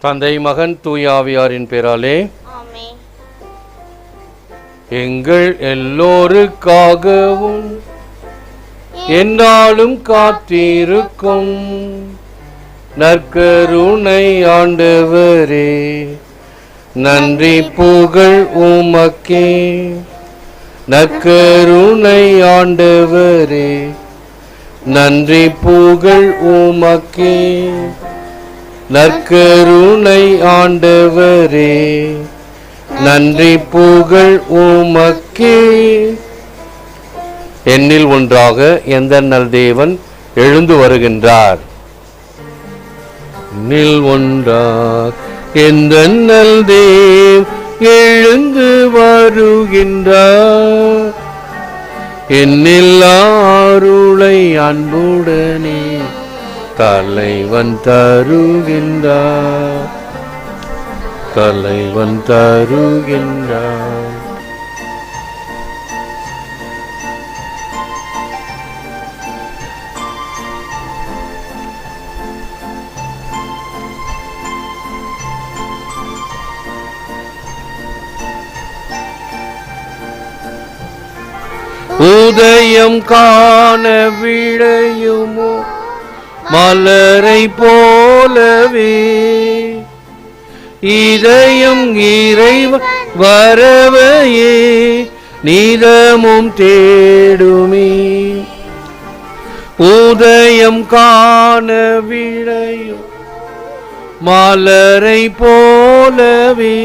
தந்தை மகன் தூய ஆவியாரின் பேராலே ஆமென். எங்கள் எல்லோருக்காகவும் எந்நாளும் காத்திருக்கும் நற்கருணை ஆண்டவரே, நன்றி புகழ் உமக்கே. நற்கருணை ஆண்டவரே, நன்றி புகழ் உமக்கே. நற்கருணை ஆண்டவரே, நன்றி புகழ் உமக்கே. எண்ணில் ஒன்றாக எந்த நல் தேவன் எழுந்து வருகின்றார். எண்ணில் ஒன்றாக எந்த நல் தேவ் எழுந்து வருகின்றார். எண்ணில் அருளை அன்புடனே தலைவன் தருகின்றார். தலைவன் தருகின்றார். உதயம் காண விழையுமோ மலரை போலவே, இதயம் இறைவன் வரவையே நீதமும் தேடுமே. உதயம் காண விழையும் மலரை போலவே,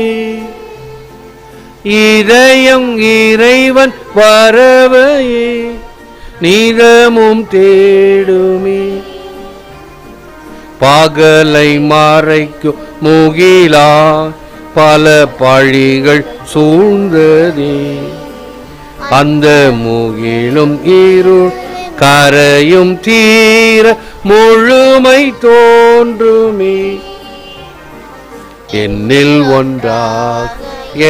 இதயம் இறைவன் வரவையே நீதமும் தேடுமே. பகலை மறைக்கும் முகிலா பல பழிகள் சூழ்ந்ததே, அந்த முகிலும் இருள் கரையும் தீர முழுமை தோன்றுமே. என்னில் ஒன்றாக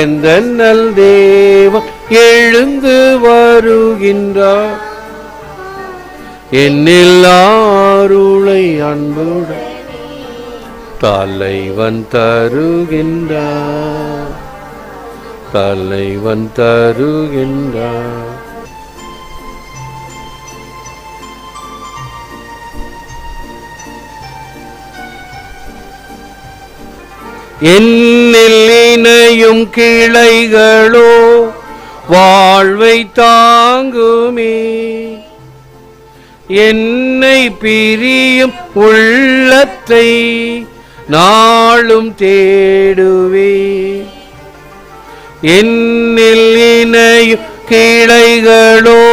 எந்த நல் தேவன் எழுந்து வருகின்றார். என்னில் அருளை அன்புடன் தலைவன் தருகின்றார். தலைவன் தருகின்றார். என்னில் இணையும் கிளைகளோ வாழ்வை தாங்குமே, என்னை பிரியும் உள்ளத்தை நாளும் தேடுவே. என்னில் இணையும் கிளைகளோ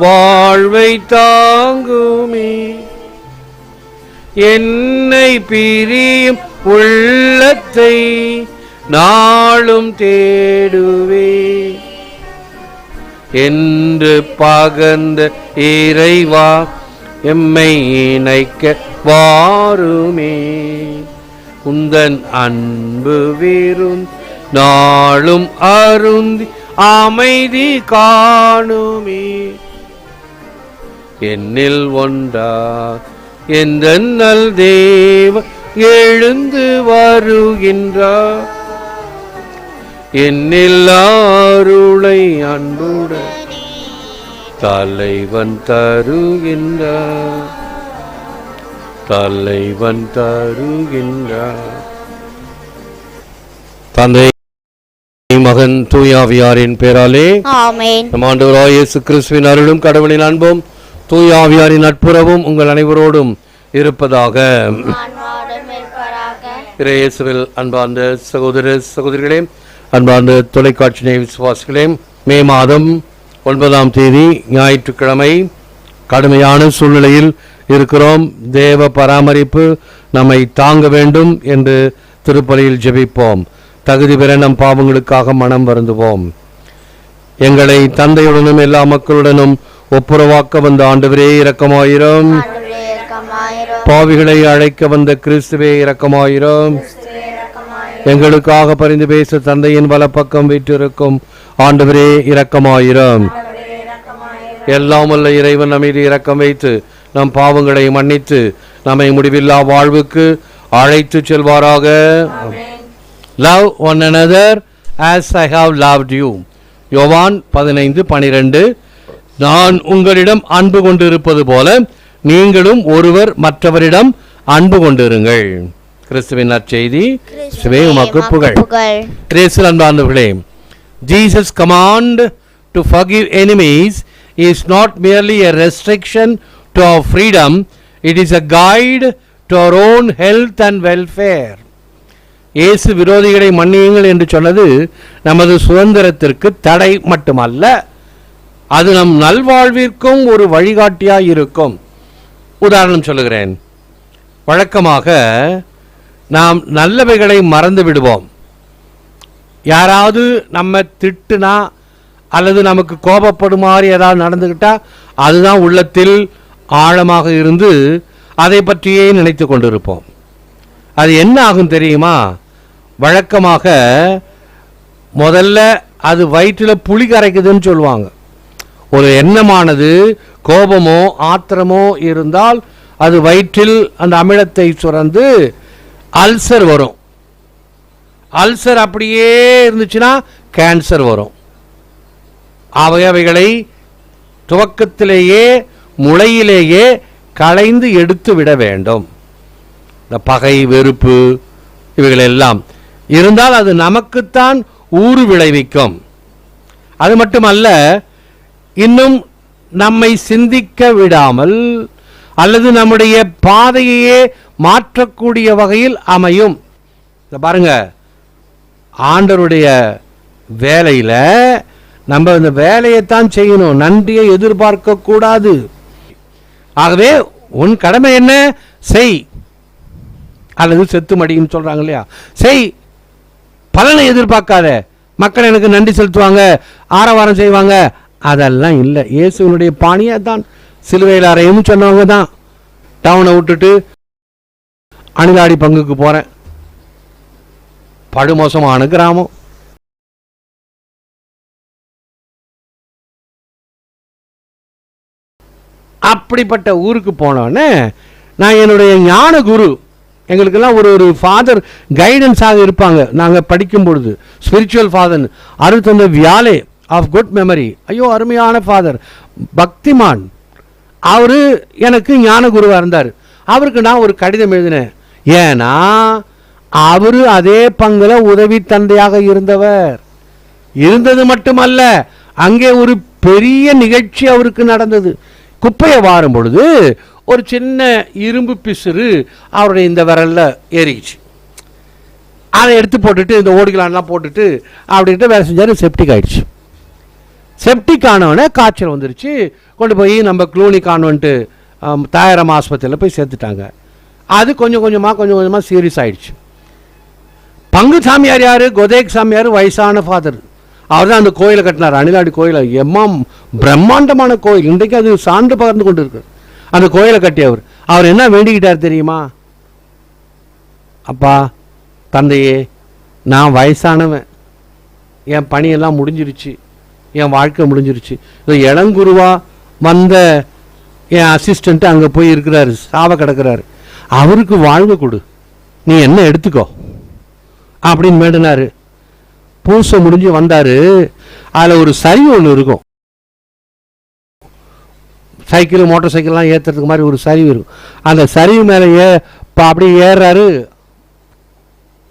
வாழ்வை தாங்குமே, என்னை பிரியும் உள்ளத்தை நாளும் தேடுவே. என்று பகர்ந்த இறைவா எம்மை இணைக்க வாருமே. உந்தன் அன்பு வீரும் நாளும் அருந்தி அமைதி காணுமே. என்னில் ஒன்றா எந்த நல் தேவ எழுந்து வருகின்றார். என்னில் அருளை அன்புடன் தலைவன் தருகின்றார். தலைவன் தருகின்றார். தந்தை மகன் தூயாவியாரின் பேராலே ஆமென். நம் ஆண்டவராகிய இயேசு கிறிஸ்துவின் அருளும் கடவுளின் அன்பும் தூயாவியாரின் நட்புறவும் உங்கள் அனைவரோடும் இருப்பதாக. இயேசுவில் அன்பார்ந்த சகோதர சகோதரிகளே, அன்பார்ந்த தொலைக்காட்சி விசுவாசிகளே, மே மாதம் 9ஆம் தேதி ஞாயிற்றுக்கிழமை கடுமையான சூழ்நிலையில் இருக்கிறோம். தேவ பராமரிப்பு நம்மை தாங்க வேண்டும் என்று திருப்பலியில் ஜெபிப்போம். தகுதி பெற நம் பாவங்களுக்காக மனம் வருந்துவோம். எங்களை தந்தையுடனும் எல்லா மக்களுடனும் ஒப்புரவாக்க வந்த ஆண்டவரே இரக்கமாயிரும். பாவிகளை அழைக்க வந்த கிறிஸ்துவே இரக்கமாயிரும். எங்களுக்காக பரிந்து பேச தந்தையின் வலப்பக்கம் வீற்றிருக்கும் ஆண்டவரே இரக்கமாயிரும். எல்லாம் வல்ல இறைவன் நம்மீது இரக்கம் வைத்து நம் பாவங்களை மன்னித்து நம்மை முடிவில்லா வாழ்வுக்கு அழைத்து செல்வாராக. Love one another as I have loved you. யோவான் 15:12. நான் உங்களிடம் அன்பு கொண்டிருப்பது போல நீங்களும் ஒருவர் மற்றவரிடம் அன்பு கொண்டிருங்கள். கிறிஸ்துவின் நற்செய்தி. கிறிஸ்துவே உமக்கு புகழ். கிறிஸ்துவின் அன்பார்ந்தவர்களே, Jesus' command to forgive enemies is not merely a restriction to our freedom, it is a guide to our own health and welfare. இயேசு விரோதிகளை மன்னியுங்கள் என்று சொன்னது நமது சுதந்திரத்திற்கு தடை மட்டுமல்ல, அது நம் நல்வாழ்விற்கும் ஒரு வழிகாட்டியாய் இருக்கும். உதாரணம் சொல்லுகிறேன். வழக்கமாக நாம் நல்லவைகளை மறந்து விடுவோம். யாராவது நம்ம திட்டுனா அல்லது நமக்கு கோபப்படுமாறு ஏதாவது நடந்துக்கிட்டா அதுதான் உள்ளத்தில் ஆழமாக இருந்து அதை பற்றியே நினைத்து கொண்டிருப்போம். அது என்ன ஆகும் தெரியுமா? வழக்கமாக முதல்ல அது வயிற்றில் புளி கரைக்குதுன்னு சொல்லுவாங்க. ஒரு எண்ணமானது கோபமோ ஆத்திரமோ இருந்தால் அது வயிற்றில் அந்த அமிலத்தை சுரந்து அல்சர் வரும். அல்சர் அப்படியே இருந்துச்சுன்னா கேன்சர் வரும். அவைகளை துவக்கத்திலேயே முளையிலேயே களைந்து எடுத்து விட வேண்டும். இந்த பகை வெறுப்பு இவைகள் எல்லாம் இருந்தால் அது நமக்குத்தான் ஊறு விளைவிக்கும். அது மட்டுமல்ல, இன்னும் நம்மை சிந்திக்க விடாமல் அல்லது நம்முடைய பாதையையே மாற்றக்கூடிய வகையில் அமையும். பாருங்க, ஆண்டவருடைய வேலையில் நம்ம இந்த வேலையைத்தான் செய்யணும், நன்றியை எதிர்பார்க்க கூடாது. ஆகவே உன் கடமை என்ன? செய். அல்லது செத்து மடின்னு சொல்றாங்க இல்லையா? செய், பலனை எதிர்பார்க்காத. மக்கள் எனக்கு நன்றி செலுத்துவாங்க, ஆரவாரம் செய்வாங்க, அதெல்லாம் இல்லை. இயேசுனுடைய பாணியை தான் சிலுவையில் அறையும் சொன்னவங்க தான். டவுனை விட்டுட்டு அணிலாடி பங்குக்கு போறேன், படுமோசமான கிராமம், அப்படிப்பட்ட ஊருக்கு போனோடனே நான் என்னுடைய ஞான குரு, எங்களுக்கெல்லாம் ஒரு ஃபாதர் கைடன்ஸாக இருப்பாங்க. நாங்கள் படிக்கும் பொழுது ஸ்பிரிச்சுவல் ஃபாதர் அருள்தந்தை வியாலே ஆஃப் குட் மெமரி. ஐயோ, அருமையான ஃபாதர், பக்திமான். அவர் எனக்கு ஞான குருவாக இருந்தார். அவருக்கு நான் ஒரு கடிதம் எழுதினேன். ஏன்னா அவர் அதே பங்குல உதவி தந்தையாக இருந்தது மட்டுமல்ல, அங்கே ஒரு பெரிய நிகழ்ச்சி அவருக்கு நடந்தது. குப்பையை வாரும் பொழுது ஒரு சின்ன இரும்பு பிசுறு அவருடைய இந்த விரல்ல ஏறிச்சு. அதை எடுத்து போட்டுட்டு இந்த ஓடிக்கலான்லாம் போட்டுட்டு அப்படின்ட்டு வேலை செஞ்சார். செப்டிக் ஆயிடுச்சு. செப்டிக் ஆனவொடனே காய்ச்சல் வந்துருச்சு. கொண்டு போய் நம்ம க்ளூனி கான்வென்ட்டு தாயாரம் ஆஸ்பத்திரியில் போய் சேர்த்துட்டாங்க. அது கொஞ்சம் கொஞ்சமாக சீரியஸ் ஆயிடுச்சு. பங்கு சாமியார் யார்? கோதேக் சாமியார், வயசான ஃபாதர். அவர் தான் அந்த கோயிலை கட்டினார், அணிலாடி கோயிலை. பிரம்மாண்டமான கோயில், இன்றைக்கு அது சான்று பகர்ந்து கொண்டு இருக்கு. அந்த கோயிலை கட்டியவர். அவர் என்ன வேண்டிக்கிட்டார் தெரியுமா? அப்பா தந்தையே, நான் வயசானவன், என் பணியெல்லாம் முடிஞ்சிருச்சு, என் வாழ்க்கை முடிஞ்சிருச்சு. இளங்குருவா வந்த என் அசிஸ்டண்ட்டு அங்கே போய் இருக்கிறாரு, சாவ கிடக்கிறாரு, அவருக்கு வாழ்வு கொடு, நீ என்ன எடுத்துக்கோ அப்படின்னு வேண்டினாரு. பூசை முடிஞ்சு வந்தாரு. அதில் ஒரு சரிவு ஒன்று இருக்கும், சைக்கிள் மோட்டார் சைக்கிள்லாம் ஏற்றுறதுக்கு மாதிரி ஒரு சரிவு இருக்கும். அந்த சரிவு மேலே அப்படியே ஏறுறாரு,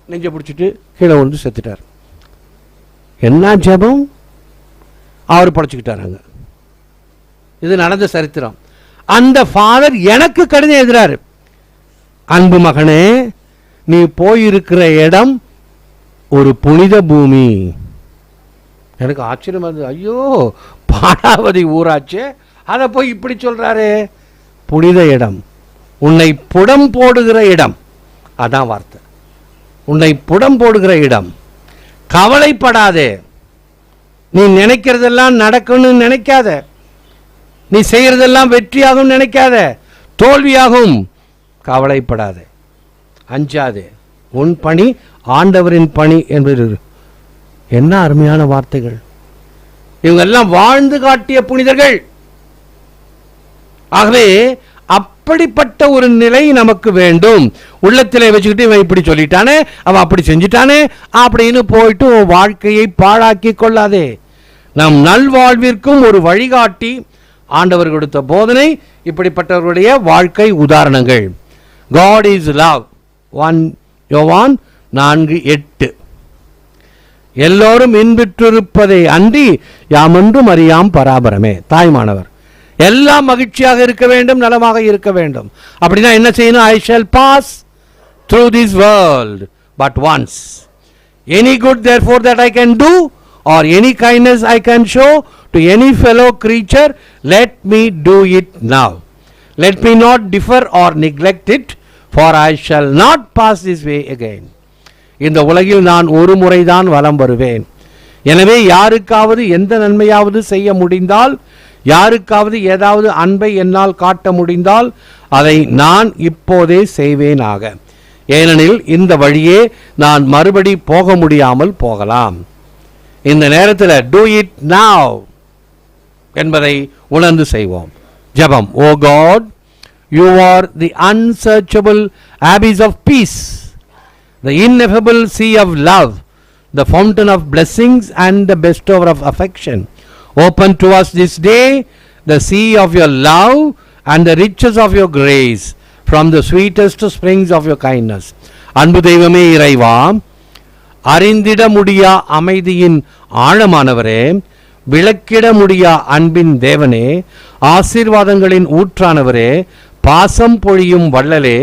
நெஞ்சை பிடிச்சிட்டு கீழே வந்து செத்துட்டார். என்ன ஜபம்! அவர் படைச்சுக்கிட்டாராங்க. இது நடந்த சரித்திரம். அந்த ஃபாதர் எனக்கு கடிதம் எழுதுறாரு. அன்பு மகனே, நீ போயிருக்கிற இடம் ஒரு புனித பூமி. எனக்கு ஆச்சரியமா இருந்தது. ஐயோ, பாடாவதி ஊராச்சே, அதை போய் இப்படி சொல்றாரு. புனித இடம், உன்னை புடம் போடுகிற இடம், அதான் வார்த்தை. உன்னை புடம் போடுகிற இடம். கவலைப்படாதே, நீ நினைக்கிறதெல்லாம் நடக்கணும்னு நினைக்காத, நீ செய்யறதெல்லாம் வெற்றியாகும் நினைக்காத, தோல்வியாகும். கவலைப்படாதே, அஞ்சாதே, உன் பணி ஆண்டவரின் பணி என்பது. என்ன அருமையான வார்த்தைகள்! இவங்க எல்லாம் வாழ்ந்து காட்டிய புனிதர்கள். ஆகவே அப்படிப்பட்ட ஒரு நிலை நமக்கு வேண்டும். உள்ளத்திலே வச்சுக்கிட்டு இவன் இப்படி சொல்லிட்டானே, அவன் அப்படி செஞ்சிட்டானே அப்படின்னு போயிட்டு வாழ்க்கையை பாழாக்கி கொள்ளாதே. நம் நல்வாழ்விற்கும் ஒரு வழிகாட்டி ஆண்டவர் கொடுத்த போதனை இப்படிப்பட்டவர்களுடைய வாழ்க்கை உதாரணங்கள். God is love. 1 யோவான் 4:8. எல்லோரும் இன்புற்றிருப்பதை அன்றி யாமொன்றும் அறியாம் பராபரமே. தாய்மானவர் எல்லாம் மகிழ்ச்சியாக இருக்க வேண்டும், நலமாக இருக்க வேண்டும். அப்படின்னா என்ன செய்யணும்? I shall pass through this world but once. Any good therefore that I can do or any kindness I can show to any fellow creature, let me do it now. Let me not defer or neglect it, for I shall not pass this way again. இந்த உலகில் நான் ஒரு முறைதான் வலம் வருவேன். எனவே யாருக்காவது எந்த நன்மையாவது செய்ய முடிந்தால், யாருக்காவது ஏதாவது அன்பை என்னால் காட்ட முடிந்தால் அதை நான் இப்போதே செய்வேனாக. ஏனெனில் இந்த வழியே நான் மறுபடி போக முடியாமல் போகலாம். இந்த நேரத்தில் do it now என்பதை உணர்ந்து செய்வோம். ஜெபம். O God, you are the unsearchable abyss of peace, the ineffable sea of love, the fountain of blessings and the bestower of affection. Open to us this day the sea of your love and the riches of your grace from the sweetest springs of your kindness. அன்பு தெய்வமே இறைவா, அறிந்திட முடியா அமைதியின் ஆழமானவரே, விளக்கிட முடியா அன்பின் தேவனே, ஆசீர்வாதங்களின் ஊற்றானவரே, பாசம் பொழியும் வள்ளலே,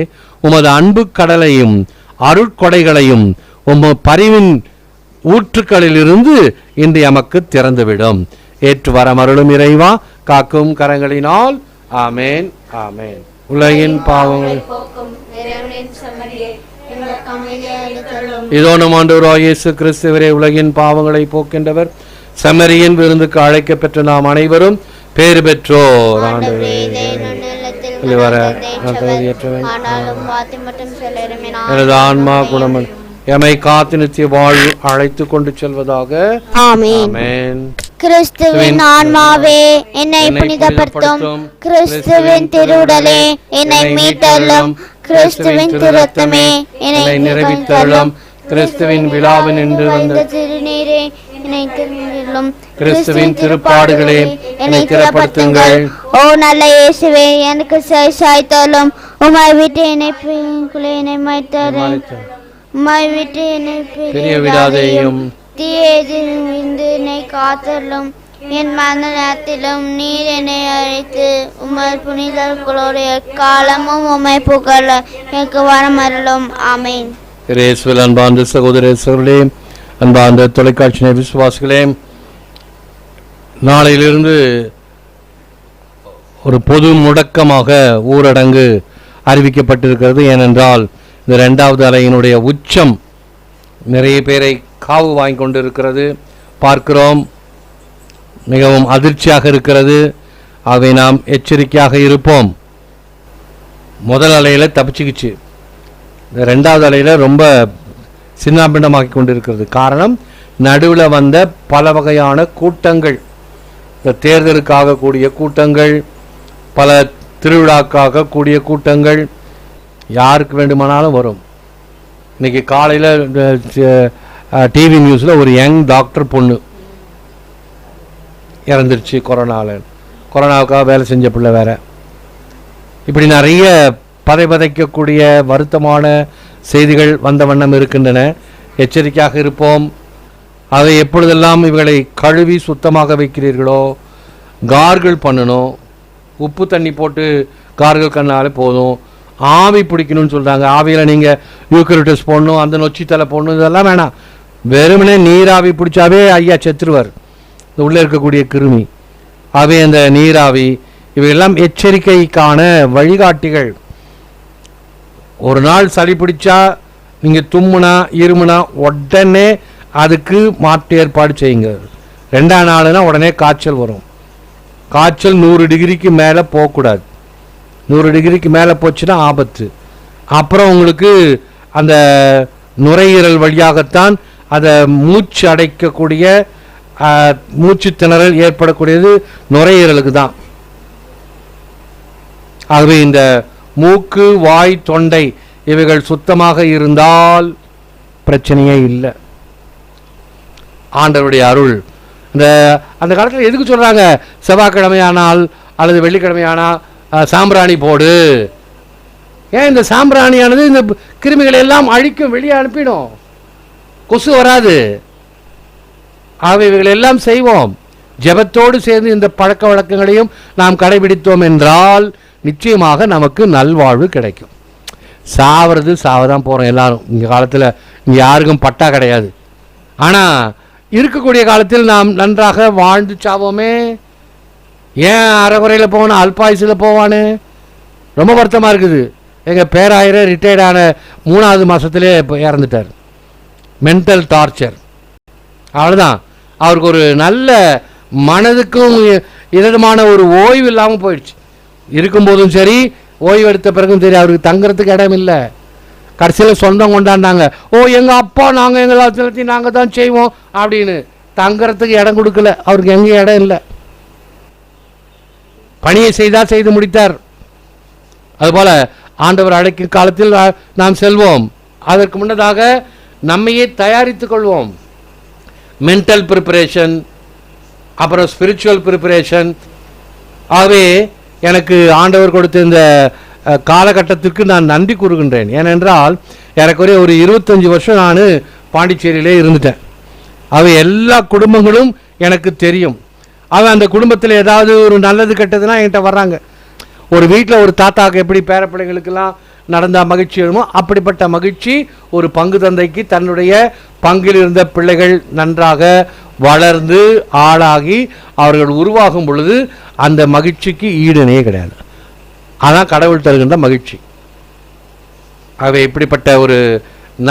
உமது அன்பு கடலையும் அருட்கொடைகளையும் பரிவின் ஊற்றுக்களிலிருந்து இன்று எமக்கு திறந்துவிடும். ஏற்று வரமருளும் இறைவா, காக்கும் கரங்களினால். ஆமேன், ஆமேன். உலகின் பாவங்கள் இதோ நம் ஆண்டவராகிய இயேசு கிறிஸ்துவரே, உலகின் பாவங்களை போக்கின்றவர், செம்மறியின் விருந்துக்கு அழைக்க பெற்ற நாம் அனைவரும் பேறு பெற்றோர். எனது ஆன்மா குணமன் எமை காத்து நித்திய வாழ்வு அழைத்து கொண்டு செல்வதாக. ஆமென். கிறிஸ்துவின் ஆன்மாவே என்னை புனிதப்படுத்தும், கிறிஸ்துவின் திருவுடலே என்னை மீட்டள்ளும், கிறிஸ்துவின் திருரத்தமே என்னை நிறைவித்தள்ளும், கிறிஸ்துவின் விழாவின் என்று வந்த திருநீரே என்னை திருநீரிலும், கிறிஸ்துவின் திருப்பாடுகளே என்னை திறப்படுத்துங்கள். ஓ நல்ல இயேசுவே, எனக்கு சாய்த்தள்ளும். உம்மை விட்டு என்னை என்னை மைத்தரும், உம்மை விட்டு என்னை பிரிய விடாதேயும், தீயதிலிருந்து என்னை காத்தள்ளும். என் மரணத்திலும் நீர் என்னை அழைத்து உமது புனிதர்களோடு எக்காலமும் உம்மை புகழ எனக்கு வரமருளும். ஆமென். இயேசுவில் அன்பார்ந்த சகோதர சகோதரிகளே, அன்பார்ந்த தொலைக்காட்சி விசுவாசிகளே, நாளையிலிருந்து ஒரு பொது முடக்கமாக ஊரடங்கு அறிவிக்கப்பட்டிருக்கிறது. ஏனென்றால் இந்த 2வது அலையினுடைய உச்சம் நிறைய பேரை காவு வாங்கி கொண்டு இருக்கிறது பார்க்கிறோம். மிகவும் அதிர்ச்சியாக இருக்கிறது. அவை நாம் எச்சரிக்கையாக இருப்போம். முதல் அலையில் தப்பிச்சுக்கிச்சு, இந்த 2வது அலையில் ரொம்ப சின்னாபிண்டமாக்கி கொண்டு இருக்கிறது. காரணம், நடுவில் வந்த பல வகையான கூட்டங்கள், இந்த தேர்தலுக்காக கூடிய கூட்டங்கள், பல திருவிழாக்காக கூடிய கூட்டங்கள், யாருக்கு வேண்டுமானாலும் வரும். இன்றைக்கி காலையில் டிவி நியூஸில் ஒரு யங் டாக்டர் பொண்ணு இறந்துருச்சு கொரோனாவுக்காக வேலை செஞ்ச பிள்ளை வேற. இப்படி நிறைய பதைக்கக்கூடிய வருத்தமான செய்திகள் வந்த வண்ணம் இருக்கின்றன. எச்சரிக்கையாக இருப்போம். அதை எப்பொழுதெல்லாம் இவர்களை கழுவி சுத்தமாக வைக்கிறீர்களோ கார்கள் பண்ணணும். உப்பு தண்ணி போட்டு கார்கள் கண்ணாலே போதும். ஆவி பிடிக்கணும்னு சொல்கிறாங்க. ஆவியில் நீங்கள் யூக்கலிப்டஸ் போடணும், அந்த நொச்சித்தலை போடணும், இதெல்லாம் வேணாம். வெறுமனே நீராவி பிடிச்சாவே ஐயா செத்துருவார், உள்ளே இருக்கக்கூடிய கிருமி. ஆகவே அந்த நீராவி இவையெல்லாம் எச்சரிக்கைக்கான வழிகாட்டிகள். ஒரு நாள் சளி பிடிச்சா, நீங்கள் தும்முனா இருமுனா உடனே அதுக்கு மாற்று ஏற்பாடு செய்யுங்க. 2ஆம் நாளுனா உடனே காய்ச்சல் வரும். காய்ச்சல் 100 டிகிரிக்கு மேலே போகக்கூடாது. 100 டிகிரிக்கு மேலே போச்சுன்னா ஆபத்து. அப்புறம் உங்களுக்கு அந்த நுரையீரல் வழியாகத்தான் அதை மூச்சு அடைக்கக்கூடிய மூச்சு திணறல் ஏற்படக்கூடியது நுரையீரலுக்கு தான். ஆகவே இந்த மூக்கு, வாய், தொண்டை இவைகள் சுத்தமாக இருந்தால் பிரச்சனையே இல்லை. ஆண்டவருடைய அருள். அந்த காலத்தில் எதுக்கு சொல்றாங்க, செவ்வாய்க்கிழமையானால் அல்லது வெள்ளிக்கிழமையானால் சாம்பிராணி போடு. ஏன் இந்த சாம்பிராணியானது இந்த கிருமிகளை எல்லாம் அழிக்கும், வெளியே அனுப்பிடும், கொசு வராது. ஆகவே இவைகளை எல்லாம் செய்வோம். ஜெபத்தோடு சேர்ந்து இந்த பழக்க வழக்கங்களையும் நாம் கடைபிடித்தோம் என்றால் நிச்சயமாக நமக்கு நல்வாழ்வு கிடைக்கும். சாவதான் போகிறோம் எல்லாரும். இந்த காலத்தில் இங்கே யாருக்கும் பட்டா கிடையாது. ஆனால் இருக்கக்கூடிய காலத்தில் நாம் நன்றாக வாழ்ந்து சாவோமே. ஏன் அரைகுறையில் போவானு, அல்பாயுசில் போவானு? ரொம்ப வருத்தமாக இருக்குது. எங்கள் பேராயர் ரிட்டையர்ட் ஆன 3வது மாதத்திலே இப்போ இறந்துட்டார். Mental torture. அவ்வளோதான். அவருக்கு ஒரு நல்ல மனதுக்கும் இதமான ஒரு ஓய்வு இல்லாமல் போயிடுச்சு. இருக்கும்போதும் சரி, ஓய்வு எடுத்த பிறகும் சரி, அவருக்கு தங்குறதுக்கு இடம் இல்லை. கடைசியில் சொந்தம் கொண்டாண்டாங்க. ஓ, எங்கள் அப்பா நாங்கள் எங்கள் செலுத்தி நாங்கள் தான் செய்வோம் அப்படின்னு. தங்குறதுக்கு இடம் கொடுக்கல, அவருக்கு எங்கே இடம் இல்லை. பணியை செய்து முடித்தார். அதுபோல் ஆண்டவர் அழைக்கும் காலத்தில் நாம் செல்வோம். அதற்கு முன்னதாக நம்மையே தயாரித்துக் கொள்வோம். மென்டல் ப்ரிப்பரேஷன், அப்புறம் ஸ்பிரிச்சுவல் ப்ரிப்பரேஷன். ஆகவே எனக்கு ஆண்டவர் கொடுத்த இந்த காலகட்டத்திற்கு நான் நன்றி கூறுகின்றேன். ஏனென்றால் ஏறக்குறைய ஒரு 25 வருஷம் நான் பாண்டிச்சேரியிலே இருந்துட்டேன். அவை எல்லா குடும்பங்களும் எனக்கு தெரியும். அவன் அந்த குடும்பத்தில் ஏதாவது ஒரு நல்லது கெட்டதுன்னா என்கிட்ட வர்றாங்க. ஒரு வீட்டில் ஒரு தாத்தாவுக்கு எப்படி பேர பிள்ளைங்களுக்கெல்லாம் நடந்தால் மகிழ்ச்சி வருமோ அப்படிப்பட்ட மகிழ்ச்சி ஒரு பங்கு தந்தைக்கு தன்னுடைய பங்கில் இருந்த பிள்ளைகள் நன்றாக வளர்ந்து ஆளாகி அவர்கள் உருவாகும் பொழுது அந்த மகிழ்ச்சிக்கு ஈடுணையே கிடையாது. அதான் கடவுள் தருகின்ற மகிழ்ச்சி. அவை இப்படிப்பட்ட ஒரு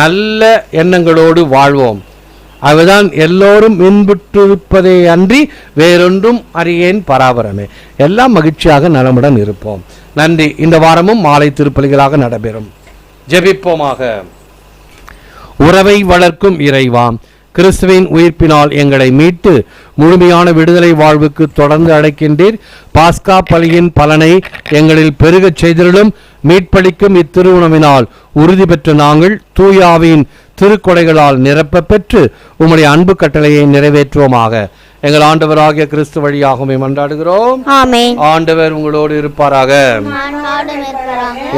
நல்ல எண்ணங்களோடு வாழ்வோம். அதுதான் எல்லோரும் இன்புற்றிருப்பதே அன்றி வேறொன்றும் அறியேன் பராபரமே. எல்லாம் மகிழ்ச்சியாக நலமுடன் இருப்போம். நன்றி. இந்த வாரமும் மாலை திருப்பலிகளாக நடைபெறும். ஜெபிப்போமாக. உறவை வளர்க்கும் இறைவாம், கிறிஸ்துவின் உயிர்ப்பினால் எங்களை மீட்டு முழுமையான விடுதலை வாழ்வுக்கு தொடர்ந்து அழைக்கின்றீர். பாஸ்கா பலியின் பலனை எங்களில் பெருகச் செய்திருளும். மீட்பளிக்கும் இத்திருவுணவினால் உறுதி பெற்ற நாங்கள் தூயாவின் திருக்கொடைகளால் நிரப்ப பெற்று உம்முடைய அன்பு கட்டளையை நிறைவேற்றுவோமாக. எங்கள் ஆண்டவராகிய கிறிஸ்து வழியாகவே மன்றாடுகிறோம். ஆண்டவர் உங்களோடு இருப்பாராக.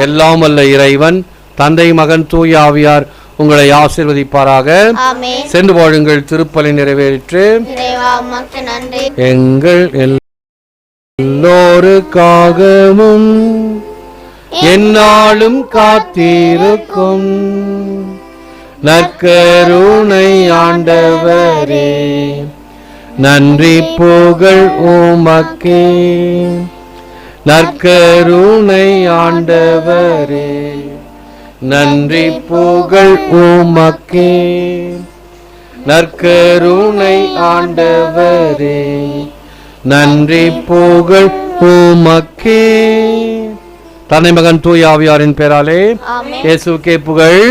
எல்லாம் வல்ல இறைவன் தந்தை, மகன், தூய ஆவியார் உங்களை ஆசீர்வதிப்பாராக. சென்று வாழுங்கள். திருப்பலி நிறைவேறிற்று. எங்கள் எல்லோருக்காகவும் எந்நாளும் காத்திருக்கும் நற்கருணை ஆண்டவரே, நன்றி புகழ் உமக்கே. நற்கருணை ஆண்டவரே, நன்றி புகழ் உமக்கே. நற்கருணை ஆண்டவரே, நன்றி புகழ் உமக்கே. தன்னை மகன் தூய ஆவியாரின் பேராலே இயேசுவுக்கே புகழ்.